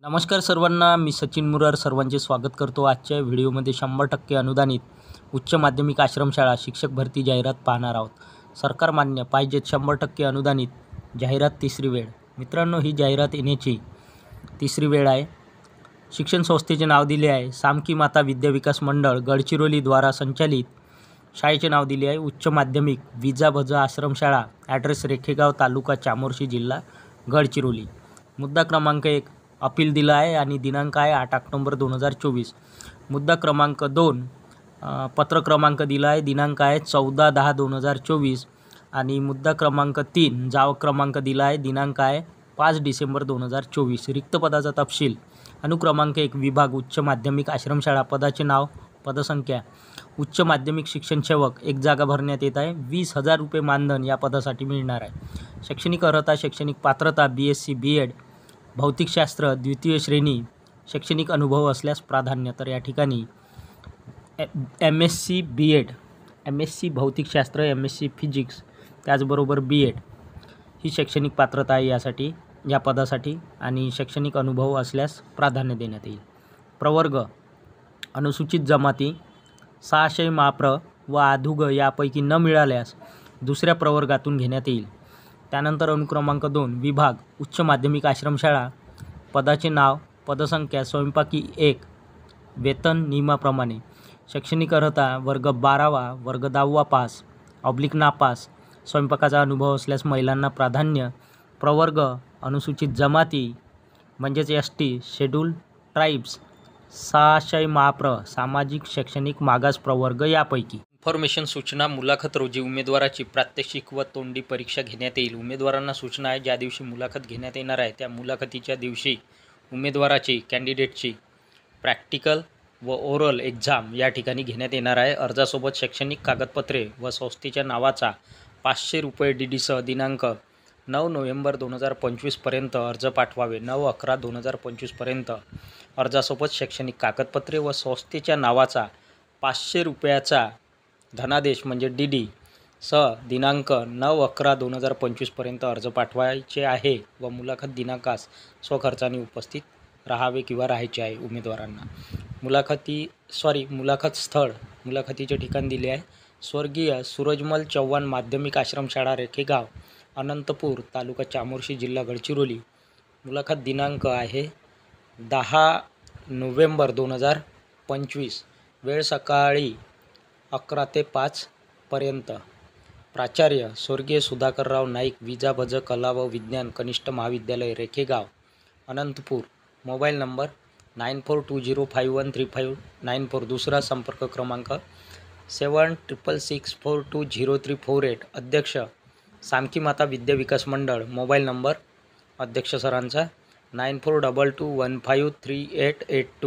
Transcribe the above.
नमस्कार सर्वांना, मी सचिन मुरार सर्वांचे स्वागत करतो. आजच्या व्हिडिओमध्ये 100% अनुदानित उच्च माध्यमिक आश्रमशाळा शिक्षक भरती जाहिरात पाहणार आहोत. सरकार मान्य पाहिजेत 100% अनुदानित जाहिरात तिसरी वेळ. मित्रांनो, ही जाहिरात येण्याची तिसरी वेळ आहे. शिक्षण संस्थेचे नाव दिले आहे सामकी माता विद्या विकास मंडळ गडचिरोली द्वारा संचालित. शाळेचे नाव दिले आहे उच्च माध्यमिक विजाभज आश्रमशाळा. ॲड्रेस रेखेगाव, तालुका चामोर्शी, जिल्हा गडचिरोली. मुद्दा क्रमांक 1 अपील दिला आहे आणि दिनांक आहे 8 ऑक्टोबर 2024. मुद्दा क्रमांक 2 पत्र क्रमांक दिला आहे, दिनांक आहे 14/10/2024 आणि मुद्दा क्रमांक 3 जावक क्रमांक दिला आहे, दिनांक आहे 5 डिसेंबर 2024. रिक्त पदाचा तपशील. अनुक्रमांक 1 विभाग उच्च माध्यमिक आश्रमशाळा. पदाचे नाव, पदसंख्या उच्च माध्यमिक शिक्षण सेवक. एक जागा भरण्यात येत आहे. 20,000 रुपये मानधन या पदासाठी मिळणार आहे. शैक्षणिक अर्हता, शैक्षणिक पात्रता BSc BEd भौतिकशास्त्र द्वितीय श्रेणी. शैक्षणिक अनुभव असल्यास प्राधान्य. तर या ठिकाणी MSc BEd, MSc भौतिकशास्त्र, MSc फिजिक्स, त्याचबरोबर BEd ही शैक्षणिक पात्रता आहे यासाठी, या पदासाठी, आणि शैक्षणिक अनुभव असल्यास प्राधान्य देण्यात येईल. प्रवर्ग अनुसूचित जमाती 600 माप्र व अधुग यापैकी न मिळाल्यास दुसऱ्या प्रवर्गातून घेण्यात येईल. त्यानंतर अनुक्रमांक 2 विभाग उच्च माध्यमिक आश्रमशाळा. पदाचे नाव, पदसंख्या स्वयंपाकी 1. वेतन नियमाप्रमाणे. शैक्षणिक अर्हता वर्ग 12वा, वर्ग 10वा पास / नापास. स्वयंपाकाचा अनुभव असल्यास महिलांना प्राधान्य. प्रवर्ग अनुसूचित जमाती म्हणजेच ST शेड्यूल ट्राईब्स 600 माप्र सामाजिक शैक्षणिक मागास प्रवर्ग यापैकी. इन्फॉर्मेशन सूचना. मुलाखत रोजी उमेदवाराची प्रात्यक्षिक व तोंडी परीक्षा घेण्यात येईल. उमेदवारांना सूचना आहे, ज्या दिवशी मुलाखत घेण्यात येणार आहे त्या मुलाखतीच्या दिवशी उमेदवाराची कॅन्डिडेटची प्रॅक्टिकल व ओरल एक्झाम या ठिकाणी घेण्यात येणार आहे. अर्जासोबत शैक्षणिक कागदपत्रे व संस्थेच्या नावाचा 500 रुपये DD दिनांक 9 नोव्हेंबर 2025 पर्यंत अर्ज पाठवावे. 9/11/2025 पर्यंत अर्जासोबत शैक्षणिक कागदपत्रे व संस्थेच्या नावाचा 500 रुपयाचा धनादेश म्हणजे DD दिनांक 9/11/2025 पर्यंत अर्ज पाठवायचे आहे व मुलाखत दिनांकास स्वखर्चाने उपस्थित राहावे किंवा राहायचे आहे उमेदवारांना. मुलाखत स्थळ. मुलाखतीचे ठिकाण दिले आहे स्वर्गीय सूरजमल चव्हाण माध्यमिक आश्रमशाळा, रेखेगाव, अनंतपूर, तालुका चामोर्शी, जिल्हा गडचिरोली. मुलाखत दिनांक आहे 10 नोव्हेंबर 2025. वेळ सकाळी 11 ते 5 पर्यंत. प्राचार्य स्वर्गीय सुधाकरराव नाईक, विजाभज कला व विज्ञान कनिष्ठ महाविद्यालय, रेखेगाव, अनंतपूर. Mobile number 9420513594. दुसरा संपर्क क्रमांक 7666420348. अध्यक्ष सामकी माता विद्या विकास मंडळ. मोबाईल नंबर अध्यक्ष सरांचा 9422153882.